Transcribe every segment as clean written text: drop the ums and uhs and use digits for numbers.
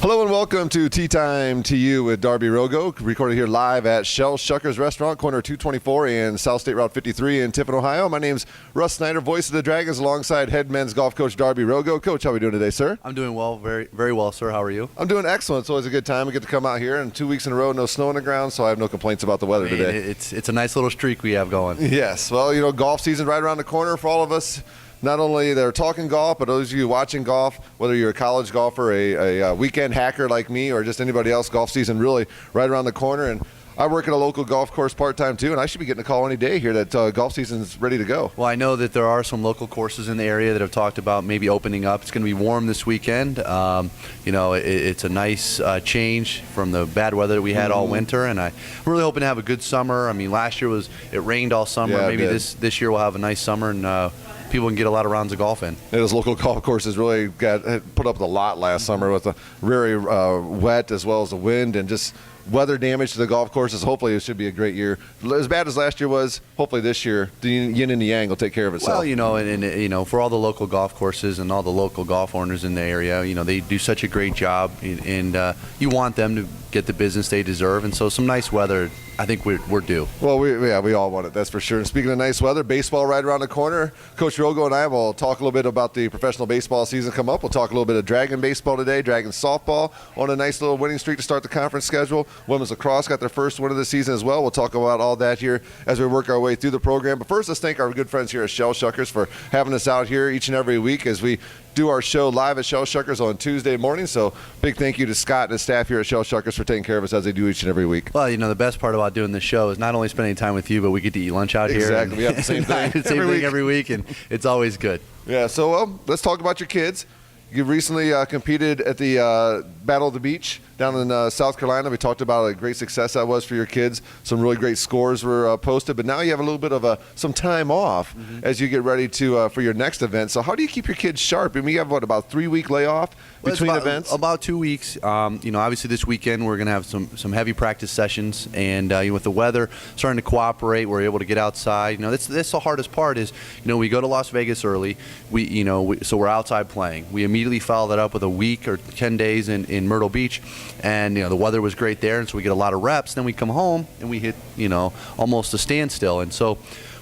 Hello and welcome to Tea Time to You with Darby Rogo, recorded here live at Shell Shuckers Restaurant, corner 224 and South State Route 53 in Tiffin, Ohio. My name's Russ Snyder, voice of the Dragons, alongside head men's golf coach Darby Rogo. Coach, how are we doing today, sir? I'm doing well, very, very well, sir. How are you? I'm doing excellent. It's always a good time. We get to come out here, and 2 weeks in a row, no snow on the ground, so I have no complaints about the weather today. It's a nice little streak we have going. Yes. Well, you know, golf season right around the corner for all of us. Not only they're talking golf, but those of you watching golf, whether you're a college golfer, a weekend hacker like me, or just anybody else, golf season really right around the corner. And I work at a local golf course part-time too, and I should be getting a call any day here that golf season's ready to go. Well, I know that there are some local courses in the area that have talked about maybe opening up. It's going to be warm this weekend. You know, it's a nice change from the bad weather that we had all winter, and I'm really hoping to have a good summer. I mean, last year it rained all summer. Yeah, maybe this year we'll have a nice summer, and people can get a lot of rounds of golf in. Those local golf courses really put up with a lot last summer with a very wet as well as the wind and just weather damage to the golf courses. Hopefully it should be a great year. As bad as last year was, hopefully this year the yin and the yang will take care of itself. Well, you know, and you know, for all the local golf courses and all the local golf owners in the area, you know, they do such a great job, and you want them to get the business they deserve, and so some nice weather, I think we're due. Well, we all want it, that's for sure. And speaking of nice weather, baseball right around the corner. Coach Rogo and I will talk a little bit about the professional baseball season come up. We'll talk a little bit of Dragon baseball today, Dragon softball on a nice little winning streak to start the conference schedule. Women's lacrosse got their first win of the season as well. We'll talk about all that here as we work our way through the program. But first, let's thank our good friends here at Shell Shuckers for having us out here each and every week as we do our show live at Shell Shuckers on Tuesday morning. So big thank you to Scott and his staff here at Shell Shuckers for taking care of us as they do each and every week. Well, you know, the best part about doing this show is not only spending time with you, but we get to eat lunch out here. Exactly. We have the same thing. Every week, and it's always good. Yeah, so let's talk about your kids. You recently competed at the Battle of the Beach down in South Carolina. We talked about a great success that was for your kids. Some really great scores were posted, but now you have a little bit of some time off as you get ready to for your next event. So how do you keep your kids sharp? I mean, you have, a 3-week layoff between events? About 2 weeks. You know, obviously this weekend we're going to have some heavy practice sessions, and with the weather starting to cooperate, we're able to get outside. You know, that's the hardest part is, you know, we go to Las Vegas early. So we're outside playing. We immediately follow that up with a week or 10 days in Myrtle Beach, and, you know, the weather was great there, and so we get a lot of reps. Then we come home and we hit, you know, almost a standstill. And so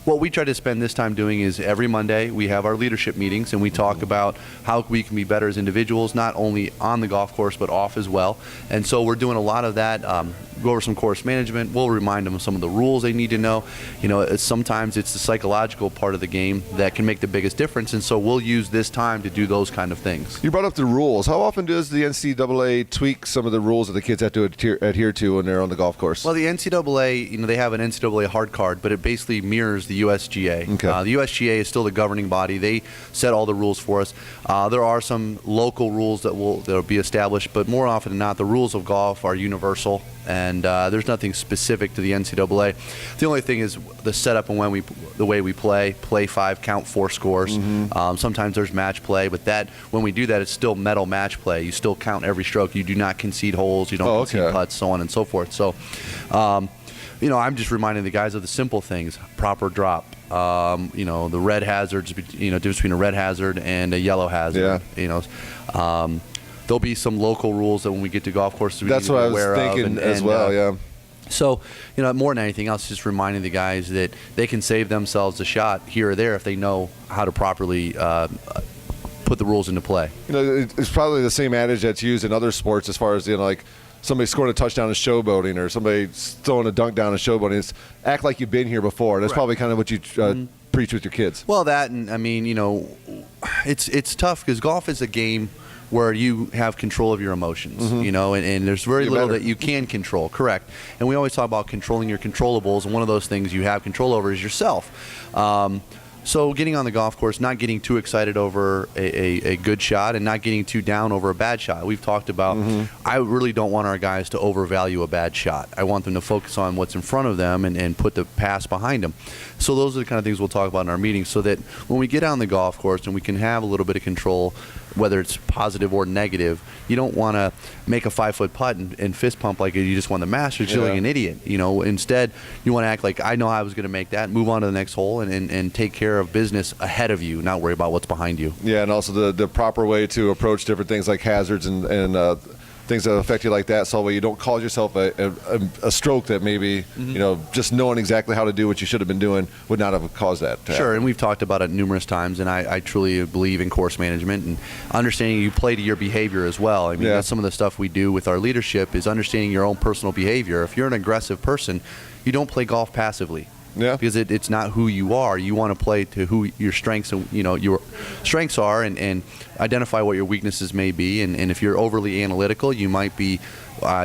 what we try to spend this time doing is every Monday we have our leadership meetings, and we talk about how we can be better as individuals, not only on the golf course but off as well. And so we're doing a lot of that. Go over some course management. We'll remind them of some of the rules they need to know. You know, sometimes it's the psychological part of the game that can make the biggest difference, and so we'll use this time to do those kind of things. You brought up the rules. How often does the NCAA tweak some of the rules that the kids have to adhere to when they're on the golf course? Well, the NCAA, you know, they have an NCAA hard card, but it basically mirrors the USGA. Okay. The USGA is still the governing body. They set all the rules for us. There are some local rules that will be established, but more often than not, the rules of golf are universal, and there's nothing specific to the NCAA. The only thing is the setup and the way we play 5, count 4 scores. Sometimes there's match play, but when we do that, it's still medal match play. You still count every stroke. You do not concede holes. You don't concede putts, so on and so forth. So, you know, I'm just reminding the guys of the simple things: proper drop. You know, the red hazards. You know, difference between a red hazard and a yellow hazard. Yeah. You know. There'll be some local rules that when we get to golf courses we That's need to what be aware I was thinking of. as well, yeah. So, you know, more than anything else, just reminding the guys that they can save themselves a shot here or there if they know how to properly put the rules into play. You know, it's probably the same adage that's used in other sports as far as, you know, like somebody scoring a touchdown in showboating or somebody throwing a dunk down in showboating. It's act like you've been here before. That's probably kind of what you preach with your kids. Well, that, and I mean, you know, it's tough because golf is a game where you have control of your emotions, you know, and there's very little that you can control, correct. And we always talk about controlling your controllables, and one of those things you have control over is yourself. So getting on the golf course, not getting too excited over a good shot and not getting too down over a bad shot. We've talked about, I really don't want our guys to overvalue a bad shot. I want them to focus on what's in front of them and put the pass behind them. So those are the kind of things we'll talk about in our meetings, so that when we get on the golf course and we can have a little bit of control, whether it's positive or negative, you don't want to make a 5-foot putt and fist pump like you just won the Masters. You're like an idiot. You know, instead, you want to act like, I know I was going to make that, move on to the next hole, and take care of business ahead of you, not worry about what's behind you. Yeah, and also the proper way to approach different things like hazards and things that affect you like that, so that way you don't cause yourself a stroke that maybe just knowing exactly how to do what you should have been doing would not have caused that to Sure, happen. and we've talked about it numerous times, and I truly believe in course management and understanding you play to your behavior as well. I mean, that's some of the stuff we do with our leadership is understanding your own personal behavior. If you're an aggressive person, you don't play golf passively. Yeah. Because it's not who you are. You want to play to who your strengths your strengths are, and identify what your weaknesses may be. And if you're overly analytical, you might be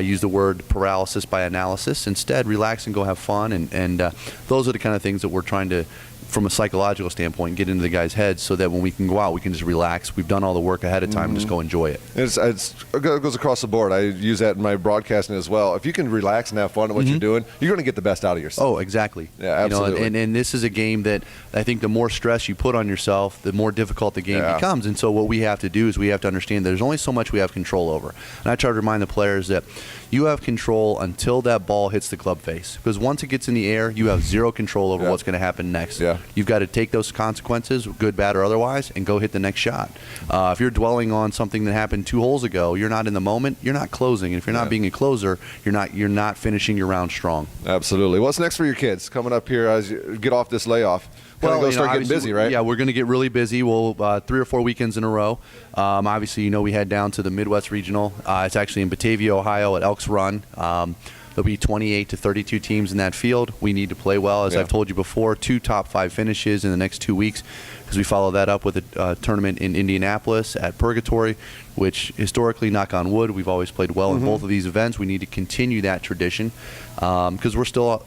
use the word paralysis by analysis. Instead, relax and go have fun. And those are the kind of things that we're trying to, from a psychological standpoint, get into the guys' heads so that when we can go out, we can just relax. We've done all the work ahead of time and just go enjoy it. It goes across the board. I use that in my broadcasting as well. If you can relax and have fun at what you're doing, you're going to get the best out of yourself. Oh, exactly. Yeah, absolutely. And this is a game that I think the more stress you put on yourself, the more difficult the game becomes. And so what we have to do is we have to understand there's only so much we have control over. And I try to remind the players that you have control until that ball hits the club face. Because once it gets in the air, you have zero control over what's going to happen next. Yeah. You've got to take those consequences, good, bad, or otherwise, and go hit the next shot. If you're dwelling on something that happened 2 holes ago, you're not in the moment, you're not closing. And if you're not being a closer, you're not finishing your round strong. Absolutely. What's next for your kids coming up here as you get off this layoff? Go start getting busy, right? Yeah, we're going to get really busy. We'll 3 or 4 weekends in a row. Obviously, we head down to the Midwest Regional. It's actually in Batavia, Ohio, at Elks Run. There'll be 28 to 32 teams in that field. We need to play well, as I've told you before. 2 top 5 finishes in the next 2 weeks, because we follow that up with a tournament in Indianapolis at Purgatory, which historically, knock on wood, we've always played well in both of these events. We need to continue that tradition because we're still,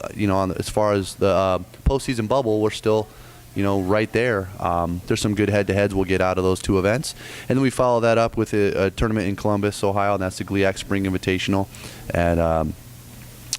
as far as the postseason bubble, we're still right there. There's some good head-to-heads we'll get out of those 2 events. And then we follow that up with a tournament in Columbus, Ohio, and that's the GLIAC Spring Invitational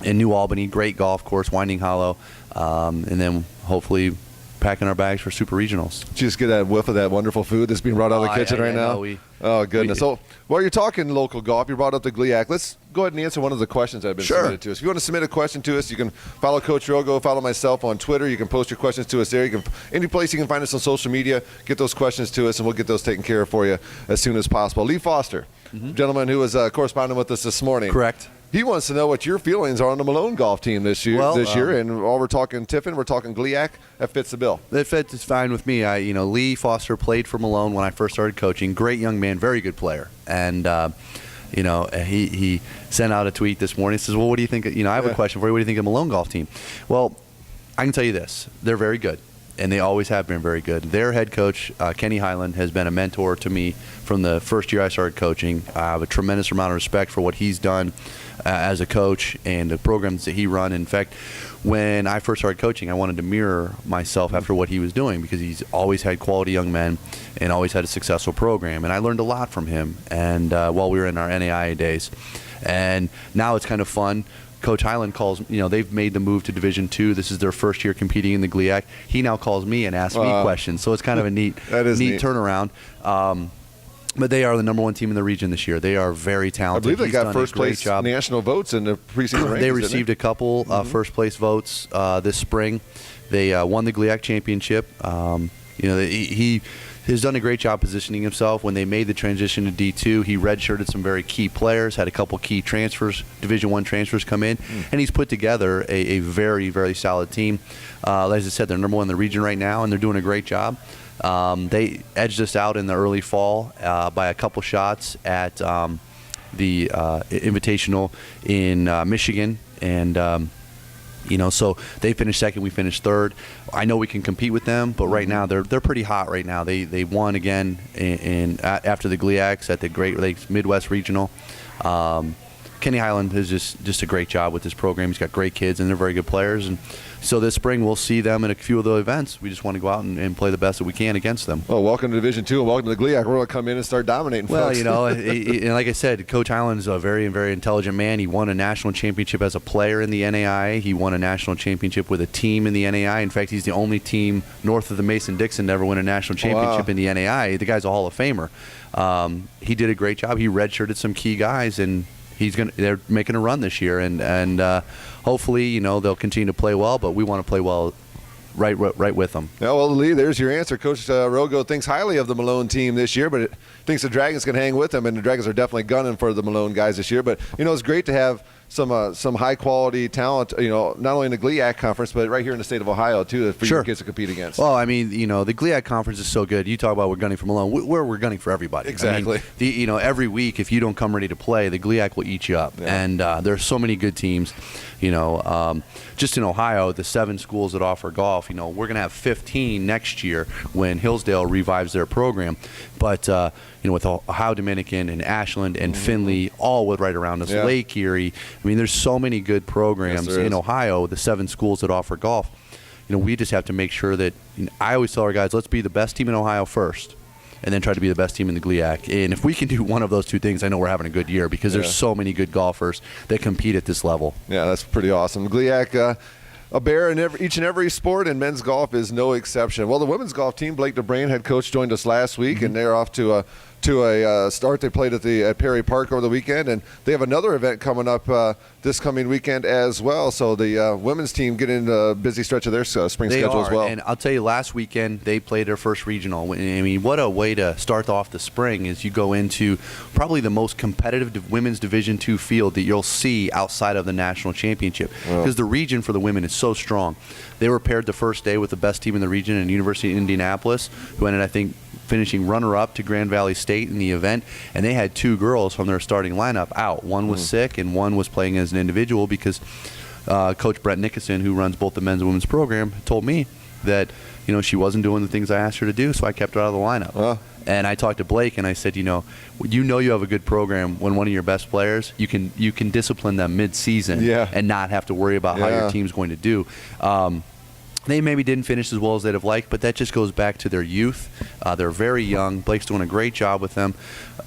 in New Albany. Great golf course, Winding Hollow. And then hopefully packing our bags for Super Regionals. Did you just get that whiff of that wonderful food that's being brought out of the kitchen right now? Oh, goodness. So while you're talking local golf, you brought up the GLIAC. Let's go ahead and answer one of the questions that have been submitted to us. If you want to submit a question to us, you can follow Coach Rogo, follow myself on Twitter. You can post your questions to us there. Any place you can find us on social media, get those questions to us, and we'll get those taken care of for you as soon as possible. Lee Foster, gentleman who was corresponding with us this morning. Correct. He wants to know what your feelings are on the Malone golf team this year. And while we're talking Tiffin, we're talking GLIAC. That fits the bill. That fits fine with me. Lee Foster played for Malone when I first started coaching. Great young man, very good player. And he sent out a tweet this morning. He says, "Well, what do you think? I have a question for you. What do you think of the Malone golf team?" Well, I can tell you this: they're very good, and they always have been very good. Their head coach, Kenny Highland, has been a mentor to me from the first year I started coaching. I have a tremendous amount of respect for what he's done as a coach and the programs that he run. In fact, when I first started coaching, I wanted to mirror myself after what he was doing because he's always had quality young men and always had a successful program. And I learned a lot from him and while we were in our NAIA days. And now it's kind of fun. Coach Highland calls, they've made the move to Division II. This is their first year competing in the GLIAC. He now calls me and asks me questions. So it's kind of a neat turnaround. But they are the number 1 team in the region this year. They are very talented. I believe they got first place national votes in the preseason rankings. They received a couple first place votes this spring. They won the GLIAC championship. He has done a great job positioning himself. When they made the transition to D2, he redshirted some very key players, had a couple key transfers, Division I transfers come in, and he's put together a very, very solid team. As I said, they're number 1 in the region right now, and they're doing a great job. They edged us out in the early fall by a couple shots at the Invitational in Michigan, and so they finished second, we finished third. I know we can compete with them, but right now they're pretty hot right now. They won again after the GLIACs at the Great Lakes Midwest Regional. Kenny Highland has just a great job with this program. He's got great kids, and they're very good players. And so this spring we'll see them in a few of the events. We just want to go out and play the best that we can against them. Well, welcome to Division II and welcome to the GLIAC. We're going to come in and start dominating. Well, folks. And like I said, Coach Highland is a very, very intelligent man. He won a national championship as a player in the NAIA. He won a national championship with a team in the NAIA. In fact, he's the only team north of the Mason-Dixon to ever win a national championship in the NAIA. The guy's a Hall of Famer. He did a great job. He redshirted some key guys, and they're making a run this year, and hopefully they'll continue to play well, but we want to play well right with them. Yeah, well, Lee, there's your answer. Coach Rogo thinks highly of the Malone team this year, but thinks the Dragons can hang with them, and the Dragons are definitely gunning for the Malone guys this year. But, it's great to have some high-quality talent, not only in the GLIAC conference, but right here in the state of Ohio, too, for your kids to compete against. Well, I mean, the GLIAC conference is so good. You talk about we're gunning for Malone. We're gunning for everybody. Exactly. I mean, every week, if you don't come ready to play, the GLIAC will eat you up. Yeah. And there's so many good teams. Just in Ohio, the 7 schools that offer golf, we're going to have 15 next year when Hillsdale revives their program. But, with Ohio Dominican and Ashland and Findlay, all right around us, Lake Erie. I mean, there's so many good programs in Ohio, the 7 schools that offer golf. We just have to make sure that I always tell our guys, let's be the best team in Ohio first, and then try to be the best team in the GLIAC. And if we can do one of those 2 things, I know we're having a good year because there's so many good golfers that compete at this level. Yeah, that's pretty awesome. GLIAC, a bear in each and every sport, and men's golf is no exception. Well, the women's golf team, Blake DeBrain, head coach, joined us last week, and they're off to a start. They played at Perry Park over the weekend, and they have another event coming up this coming weekend as well. So the women's team get in a busy stretch of their spring schedule as well. And I'll tell you, last weekend they played their first regional. I mean, what a way to start off the spring is you go into probably the most competitive women's Division II field that you'll see outside of the national championship, because the region for the women is so strong. They were paired the first day with the best team in the region in University of Indianapolis, who ended, I think, finishing runner-up to Grand Valley State in the event, and they had 2 girls from their starting lineup out. One was sick, and one was playing as an individual because Coach Brett Nickerson, who runs both the men's and women's program, told me that she wasn't doing the things I asked her to do, so I kept her out of the lineup. And I talked to Blake, and I said, you have a good program when one of your best players, you can discipline them mid-season and not have to worry about how your team's going to do. They maybe didn't finish as well as they'd have liked, but that just goes back to their youth. They're very young. Blake's doing a great job with them.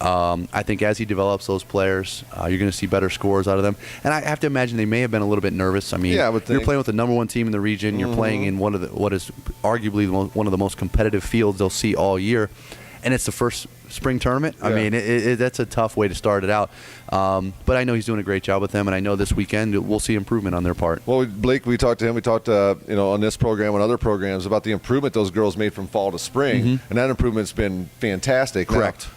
I think as he develops those players, you're going to see better scores out of them. And I have to imagine they may have been a little bit nervous. I mean, you're playing with the number 1 team in the region. You're playing in what is arguably one of the most competitive fields they'll see all year. And it's the first spring tournament. I mean, that's a tough way to start it out. But I know he's doing a great job with them, and I know this weekend we'll see improvement on their part. Well, Blake, we talked to him. We talked, on this program and other programs about the improvement those girls made from fall to spring, and that improvement's been fantastic. Correct. Now,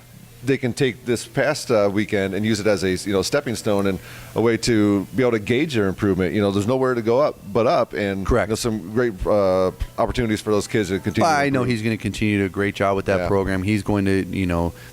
they can take this past weekend and use it as a stepping stone and a way to be able to gauge their improvement. There's nowhere to go up but up, and some great opportunities for those kids to continue. I know he's going to continue to do a great job with that program. He's going to,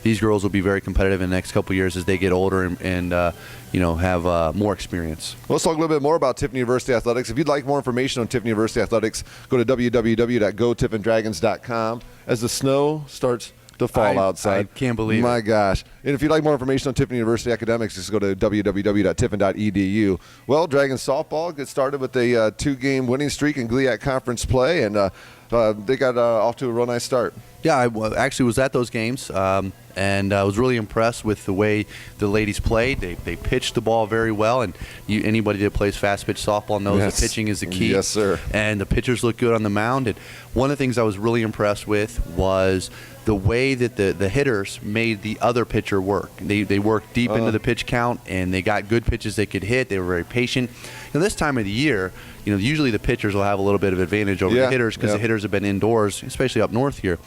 these girls will be very competitive in the next couple of years as they get older and have more experience. Well, let's talk a little bit more about Tiffin University Athletics. If you'd like more information on Tiffin University Athletics, go to www.gotiffindragons.com. As the snow starts to fall outside. I can't believe My gosh. And if you'd like more information on Tiffin University Academics, just go to www.tiffin.edu. Well, Dragons softball gets started with a 2-game winning streak in GLIAC conference play, and they got off to a real nice start. Yeah, I actually was at those games, and I was really impressed with the way the ladies played. They pitched the ball very well, and anybody that plays fast-pitch softball knows that pitching is the key. Yes, sir. And the pitchers look good on the mound. And one of the things I was really impressed with was the way that the hitters made the other pitcher work. They worked deep into the pitch count, and they got good pitches they could hit. They were very patient. This time of the year, usually the pitchers will have a little bit of advantage over the hitters because the hitters have been indoors, especially up north here.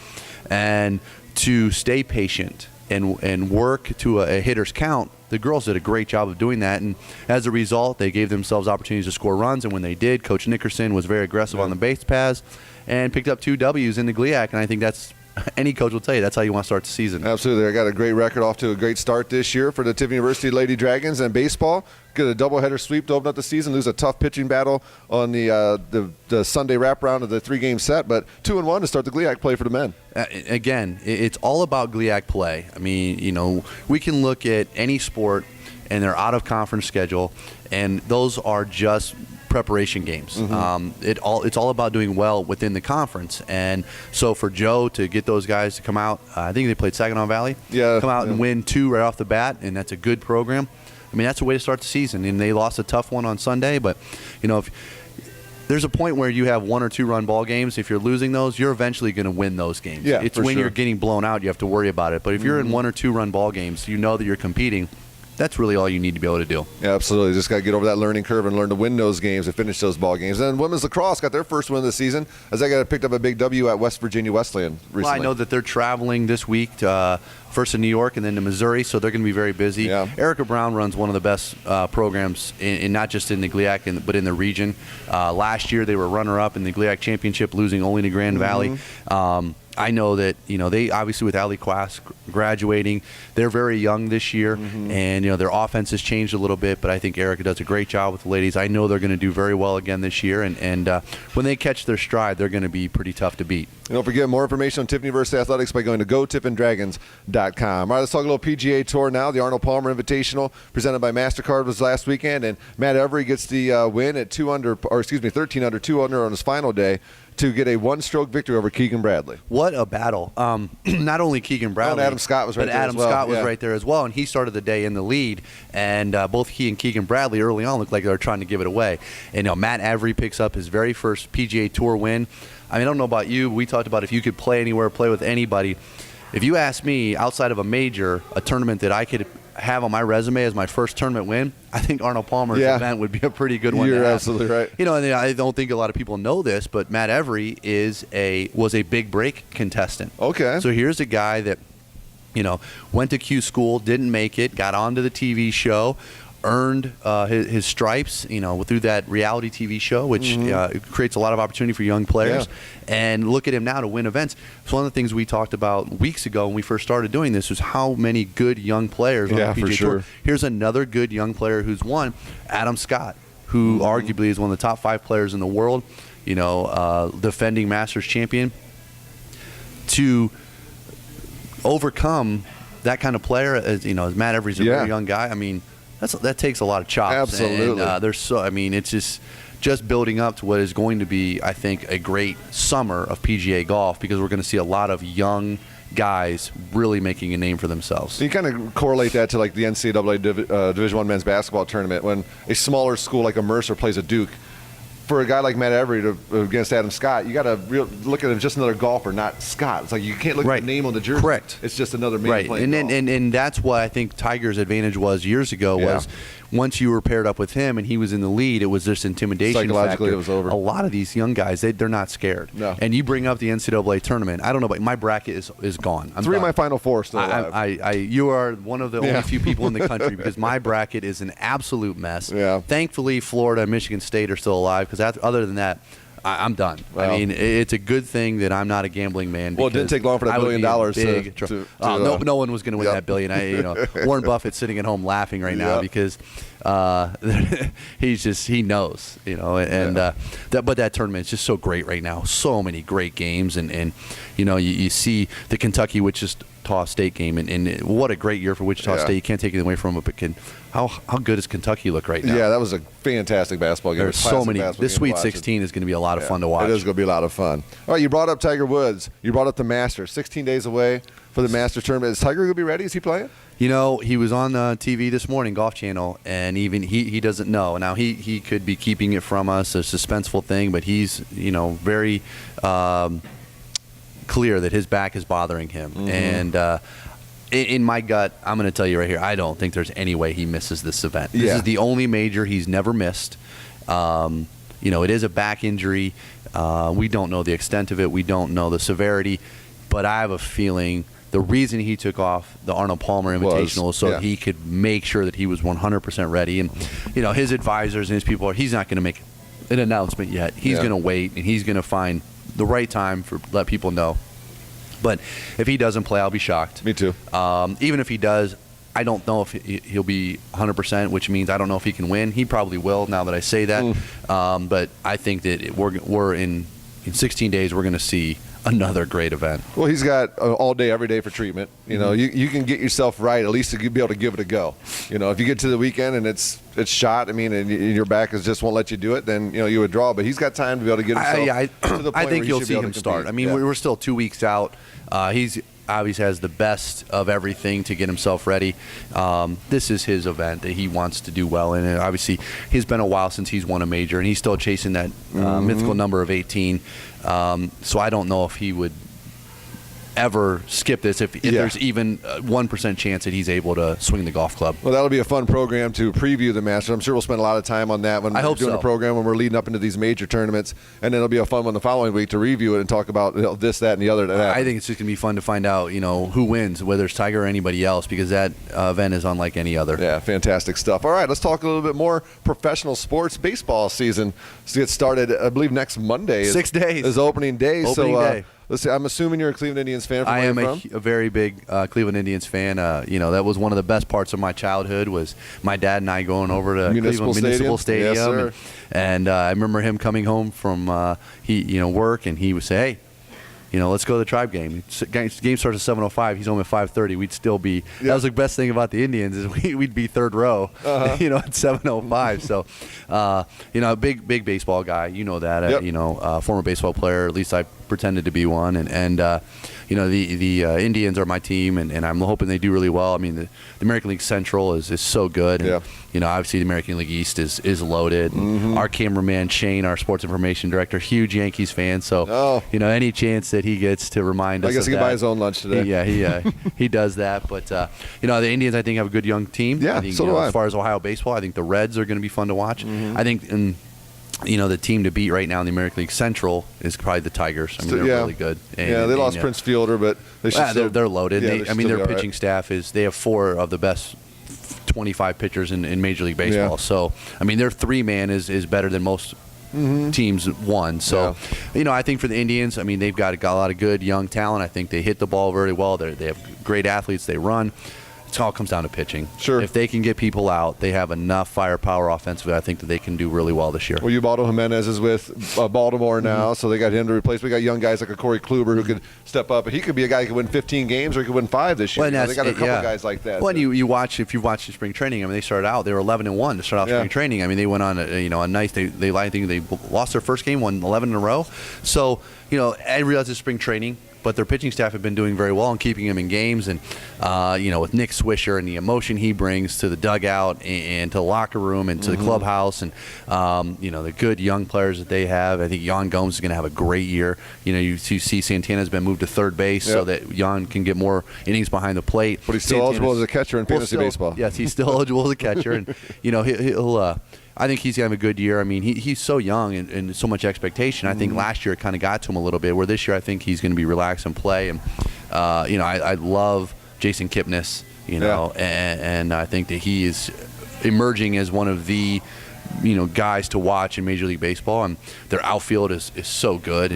And to stay patient and work to a hitter's count, the girls did a great job of doing that. And as a result, they gave themselves opportunities to score runs. And when they did, Coach Nickerson was very aggressive on the base paths and picked up 2 W's in the GLIAC. And I think that's any coach will tell you that's how you want to start the season. Absolutely. I got a great record, off to a great start this year for the Tiffin University Lady Dragons. And baseball, get a doubleheader sweep to open up the season, lose a tough pitching battle on the Sunday wraparound of the 3-game set, but 2-1 to start the GLIAC play for the men. Again, it's all about GLIAC play. I mean, we can look at any sport and their out-of-conference schedule, and those are just preparation games. It's all about doing well within the conference. And so for Joe to get those guys to come out, I think they played Saginaw Valley, come out and win 2 right off the bat, and that's a good program. I mean, that's a way to start the season. And they lost a tough one on Sunday, but if there's a point where you have 1 or 2 run ball games. If you're losing those, you're eventually going to win those games. It's when you're getting blown out you have to worry about it. But if you're in 1 or 2 run ball games, you know that you're competing. that's really all you need to be able to do. Yeah, absolutely. Just got to get over that learning curve and learn to win those games and finish those ball games. And then women's lacrosse got their first win of the season as they got picked up a big W at West Virginia Wesleyan recently. Well, I know that they're traveling this week to, first to New York and then to Missouri, so they're going to be very busy. Yeah. Erica Brown runs one of the best programs, in not just in the GLIAC, but in the region. Last year, they were runner-up in the GLIAC championship, losing only to Grand Valley. I know that, they obviously with Ali Quast graduating, they're very young this year, and, their offense has changed a little bit, but I think Erica does a great job with the ladies. I know they're going to do very well again this year, and when they catch their stride, they're going to be pretty tough to beat. And don't forget more information on Tiffin University Athletics by going to GoTiffinDragons.com. All right, let's talk a little PGA Tour now. The Arnold Palmer Invitational presented by MasterCard was last weekend, and Matt Every gets the win at 13 under, 2 under on his final day to get a one-stroke victory over Keegan Bradley. What a battle. Not only Keegan Bradley, and Adam Scott was right but there Adam as well. Scott was right there as well, and he started the day in the lead, and both he and Keegan Bradley early on looked like they were trying to give it away. And Matt Avery picks up his very first PGA Tour win. I don't know about you. We talked about if you could play anywhere, play with anybody. If you ask me, outside of a major, a tournament that I could have on my resume as my first tournament win, I think Arnold Palmer's event would be a pretty good one. You're to have. absolutely right. And I don't think a lot of people know this, but Matt Every was a big break contestant. Okay. So here's a guy that, went to Q school, didn't make it, got onto the TV show, earned his stripes, through that reality TV show, which creates a lot of opportunity for young players. Yeah. And look at him now to win events. It's one of the things we talked about weeks ago when we first started doing this was how many good young players on the PGA Tour. Here's another good young player who's won, Adam Scott, who arguably is one of the top 5 players in the world, defending Masters champion. To overcome that kind of player, as Matt Every's a very young guy. That takes a lot of chops. Absolutely. And it's just building up to what is going to be, I think, a great summer of PGA golf, because we're going to see a lot of young guys really making a name for themselves. So you kind of correlate that to like the NCAA Division I men's basketball tournament when a smaller school like a Mercer plays a Duke. For a guy like Matt Every against Adam Scott, you got to look at him just another golfer, not Scott. It's like you can't look at the name on the jersey. Correct. It's just another man playing golf. And that's what I think Tiger's advantage was years ago was once you were paired up with him and he was in the lead, it was this intimidation Psychologically, factor. it was over. A lot of these young guys, they're not scared. No. And you bring up the NCAA tournament. I don't know, but my bracket is gone. I'm 3 done. of my Final 4 still alive. You are one of the only few people in the country because my bracket is an absolute mess. Yeah. Thankfully, Florida and Michigan State are still alive because other than that, I'm done. Well, it's a good thing that I'm not a gambling man. Well, it didn't take long for that $1 billion no one was going to win that billion. Warren Buffett's sitting at home laughing right now because he knows, but that tournament is just so great right now. So many great games, and you see the Kentucky Wichita State game, and what a great year for Wichita State. You can't take it away from it, but how good does Kentucky look right now? Yeah, that was a fantastic basketball game. There's so many. This Sweet 16 is going to be a lot of fun to watch. It is going to be a lot of fun. All right, you brought up Tiger Woods. You brought up the Masters. 16 days away for the Masters tournament. Is Tiger going to be ready? Is he playing? He was on TV this morning, Golf Channel, and even he doesn't know. Now, he could be keeping it from us, a suspenseful thing, but he's, very clear that his back is bothering him. And in my gut, I'm going to tell you right here, I don't think there's any way he misses this event. This is the only major he's never missed. It is a back injury. We don't know the extent of it. We don't know the severity. But I have a feeling the reason he took off the Arnold Palmer Invitational was so he could make sure that he was 100% ready. And, his advisors and his people, he's not going to make an announcement yet. He's going to wait, and he's going to find the right time for let people know. But if he doesn't play, I'll be shocked. Me too. Even if he does, I don't know if he'll be 100%, which means I don't know if he can win. He probably will now that I say that. But I think that we're in 16 days, we're going to see another great event. Well, he's got all day, every day for treatment. You can get yourself right, at least to be able to give it a go. If you get to the weekend and it's shot, and your back just won't let you do it, then you withdraw. But he's got time to be able to get himself to the point I think where you'll should see be able him to start. compete. We're still 2 weeks out. He's obviously has the best of everything to get himself ready. This is his event that he wants to do well in. And obviously, he's been a while since he's won a major, and he's still chasing that mythical number of 18. So I don't know if he would ever skip this if there's even 1% chance that he's able to swing the golf club. Well, that'll be a fun program to preview the Masters. I'm sure we'll spend a lot of time on that when we're doing the program, when we're leading up into these major tournaments. And then it'll be a fun one the following week to review it and talk about this, that, and the other. I think it's just going to be fun to find out, who wins, whether it's Tiger or anybody else, because that event is unlike any other. Yeah, fantastic stuff. All right, let's talk a little bit more professional sports. Baseball season gets started, I believe, next Monday. 6 days. Is opening day. Opening day. Let's see, I'm assuming you're a Cleveland Indians fan. I am a very big Cleveland Indians fan. That was one of the best parts of my childhood was my dad and I going over to Cleveland Municipal Stadium. Yes, sir. And I remember him coming home from work, and he would say, hey, let's go to the Tribe game. Game starts at 7:05. He's home at 5:30. We'd still be. Yep. That was the best thing about the Indians is we'd be third row. At 7:05. So, a big baseball guy. You know that. Yep. Former baseball player. At least I pretended to be one. And the Indians are my team, and I'm hoping they do really well. I mean, the American League Central is so good. And, obviously the American League East is loaded. Mm-hmm. Our cameraman Shane, our sports information director, huge Yankees fan. So, any chance that he gets to remind us. I guess he can buy his own lunch today. He does that. But the Indians, I think, have a good young team. Yeah, I think, so do I. As far as Ohio baseball, I think the Reds are going to be fun to watch. Mm-hmm. I think, the team to beat right now in the American League Central is probably the Tigers. I mean, they're really good. And, they lost Prince Fielder, but they're loaded. Yeah, their pitching staff they have 4 of the best 25 pitchers in Major League Baseball. Yeah. So, I mean, their 3-man is better than most teams won. So, I think for the Indians, I mean, they've got a lot of good young talent. I think they hit the ball very well. They have great athletes. They run. It all comes down to pitching. Sure. If they can get people out, they have enough firepower offensively. I think that they can do really well this year. Well, Ubaldo Jimenez is with Baltimore now, so they got him to replace. We got young guys like a Corey Kluber who could step up. He could be a guy who could win 15 games or he could win 5 this year. Well, they got a couple guys like that. Well, you watch if you watch the spring training. I mean, they started out. They were 11-1 to start off spring training. I mean, they went on a nice. I think they lost their first game, won 11 in a row. So I realize it's spring training. But their pitching staff have been doing very well in keeping him in games, and with Nick Swisher and the emotion he brings to the dugout and to the locker room and to the clubhouse, and the good young players that they have. I think Yan Gomes is going to have a great year. You see Santana's been moved to third base so that Yan can get more innings behind the plate. But he's still eligible as a catcher in fantasy baseball. Yes, he's still eligible as a catcher, and he'll. I think he's going to have a good year. I mean, he's so young and so much expectation. I think last year it kind of got to him a little bit, where this year I think he's going to be relaxed and play. And, I love Jason Kipnis, and I think that he is emerging as one of the guys to watch in Major League Baseball. And their outfield is so good.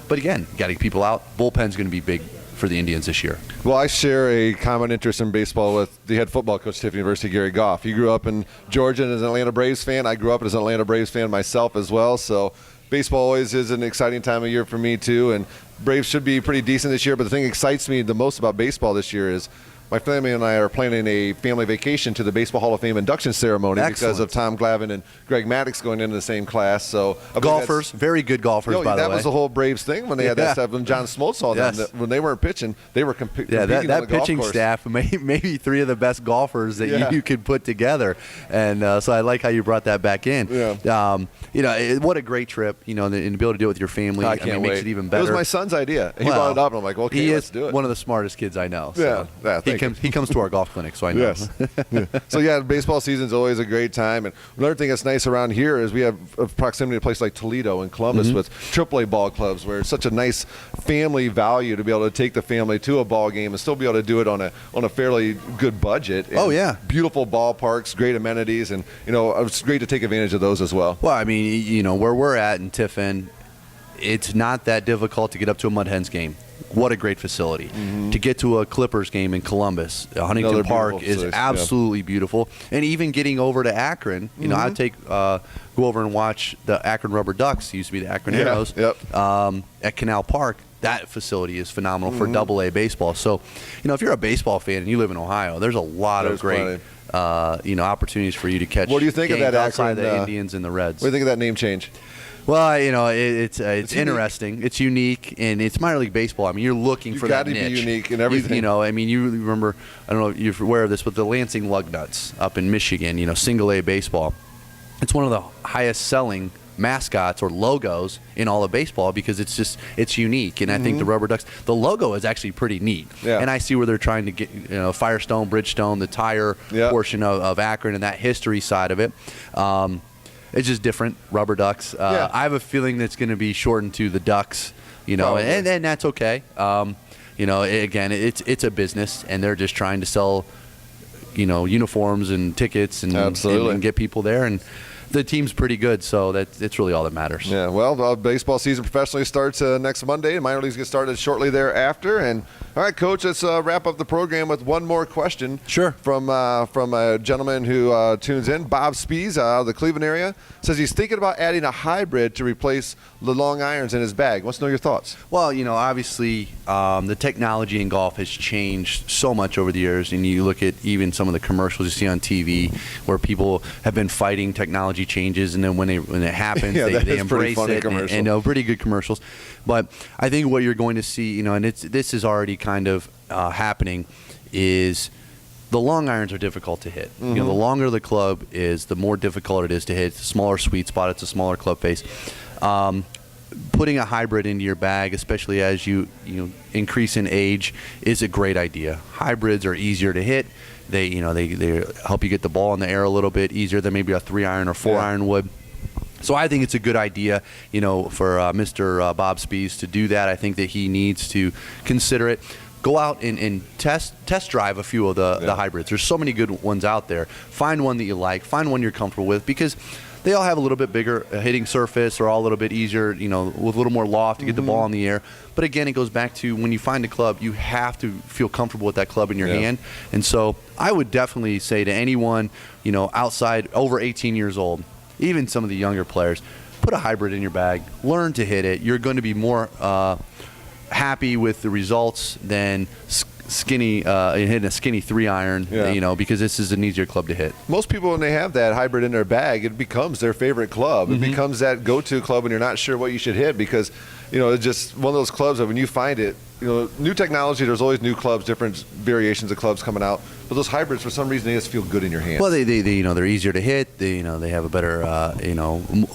But again, got to get people out. Bullpen's going to be big for the Indians this year. Well, I share a common interest in baseball with the head football coach at Tiffany University, Gary Goff. He grew up in Georgia and is an Atlanta Braves fan. I grew up as an Atlanta Braves fan myself as well. So baseball always is an exciting time of year for me too. And Braves should be pretty decent this year. But the thing that excites me the most about baseball this year is my family and I are planning a family vacation to the Baseball Hall of Fame induction ceremony because of Tom Glavine and Greg Maddux going into the same class. So golfers, very good golfers, by the way. That was the whole Braves thing when they had that stuff. When John Smoltz saw them, when they weren't pitching, they were competing on the golf course. That pitching staff, maybe 3 of the best golfers that you could put together. And so I like how you brought that back in. What a great trip, and to be able to do it with your family. I can't wait. Makes it even better. It was my son's idea. He brought it up, and I'm like, okay, let's do it. He is one of the smartest kids I know. So. He comes to our golf clinic, so I know. Yes. So, baseball season is always a great time. And another thing that's nice around here is we have a proximity to a place like Toledo and Columbus with AAA ball clubs, where it's such a nice family value to be able to take the family to a ball game and still be able to do it on a fairly good budget. And beautiful ballparks, great amenities, and it's great to take advantage of those as well. Well, I mean, where we're at in Tiffin, it's not that difficult to get up to a Mud Hens game. What a great facility. To get to a Clippers game in Columbus, Huntington Park is absolutely beautiful. And even getting over to Akron, I'd go over and watch the Akron Rubber Ducks, used to be the Akron Arrows, at Canal Park. That facility is phenomenal for AA baseball. So, if you're a baseball fan and you live in Ohio, there's a lot of great opportunities for you to catch. What do you think of that outside Akron, the Indians and the Reds? What do you think of that name change? Well, it's interesting. It's unique, and it's minor league baseball. I mean, you're looking for that niche. You've got to be unique in everything. You remember, I don't know if you're aware of this, but the Lansing Lugnuts up in Michigan, single A baseball. It's one of the highest selling mascots or logos in all of baseball because it's unique. And I think the Rubber Ducks, the logo is actually pretty neat. Yeah. And I see where they're trying to get, Firestone, Bridgestone, the tire portion of Akron and that history side of it. It's just different, Rubber Ducks. I have a feeling that's going to be shortened to the Ducks, and that's okay. Again, it's a business, and they're just trying to sell, uniforms and tickets and get people there. And the team's pretty good, so it's really all that matters. Yeah, well, baseball season professionally starts next Monday, and minor leagues get started shortly thereafter. And all right, Coach, let's wrap up the program with one more question. Sure. From a gentleman who tunes in, Bob Spees out of the Cleveland area, says he's thinking about adding a hybrid to replace the long irons in his bag. Wants to know your thoughts. Well, obviously the technology in golf has changed so much over the years, and you look at even some of the commercials you see on TV where people have been fighting technology changes, and then when it happens, they embrace it, and pretty good commercials. But I think what you're going to see, and this is already kind of happening, is the long irons are difficult to hit. The longer the club is, the more difficult it is to hit. It's a smaller sweet spot. It's a smaller club face. Putting a hybrid into your bag, especially as you increase in age, is a great idea. Hybrids are easier to hit. They help you get the ball in the air a little bit easier than maybe a 3-iron or 4-iron would. So I think it's a good idea, for Mr. Bob Spees to do that. I think that he needs to consider it. Go out and test drive a few of the hybrids. There's so many good ones out there. Find one that you like. Find one you're comfortable with, because they all have a little bit bigger hitting surface, or all a little bit easier, with a little more loft to get the ball in the air. But again, it goes back to when you find a club, you have to feel comfortable with that club in your hand. And so I would definitely say to anyone, outside over 18 years old, even some of the younger players, put a hybrid in your bag. Learn to hit it. You're going to be more happy with the results than hitting a skinny 3-iron, because this is an easier club to hit. Most people, when they have that hybrid in their bag, it becomes their favorite club. It becomes that go-to club when you're not sure what you should hit, because it's just one of those clubs that when you find it, new technology, there's always new clubs, different variations of clubs coming out. But those hybrids, for some reason, they just feel good in your hand. Well, they're easier to hit. They have a better,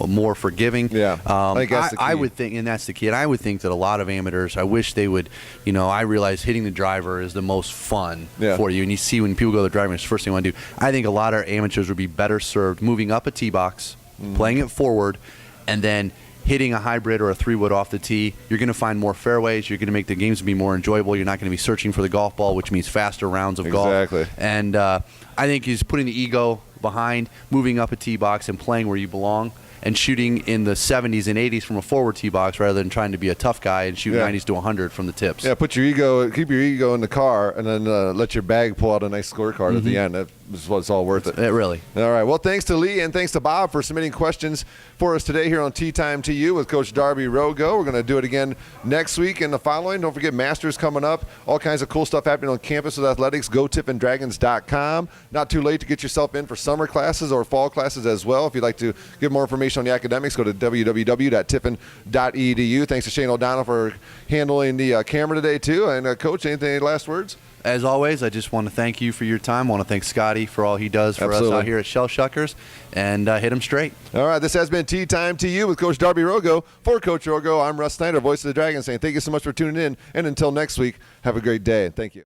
more forgiving. Yeah, I think that's the key. I would think, and that's the key. And I would think that a lot of amateurs, I wish they would, I realize hitting the driver is the most fun for you. And you see when people go to the driver, it's the first thing you want to do. I think a lot of amateurs would be better served moving up a tee box, playing it forward, and then hitting a hybrid or a 3-wood off the tee. You're going to find more fairways. You're going to make the games be more enjoyable. You're not going to be searching for the golf ball, which means faster rounds of golf. Exactly. And I think he's putting the ego behind, moving up a tee box and playing where you belong, and shooting in the 70s and 80s from a forward tee box rather than trying to be a tough guy and shoot 90s to 100 from the tips. Yeah, keep your ego in the car, and then let your bag pull out a nice scorecard at the end. That is what it's all worth it. Really. All right. Well, thanks to Lee and thanks to Bob for submitting questions for us today here on Tee Time to You with Coach Darby Rogo. We're going to do it again next week and the following. Don't forget Masters coming up. All kinds of cool stuff happening on campus with athletics. GoTippinDragons.com. Not too late to get yourself in for summer classes or fall classes as well. If you'd like to get more information on the academics, go to www.tiffin.edu. Thanks to Shane O'Donnell for handling the camera today, too. And, Coach, any last words? As always, I just want to thank you for your time. I want to thank Scotty for all he does for us out here at Shell Shuckers, and hit him straight. All right, this has been Tee Time to You with Coach Darby Rogo. For Coach Rogo, I'm Russ Snyder, voice of the Dragons, saying thank you so much for tuning in. And until next week, have a great day. Thank you.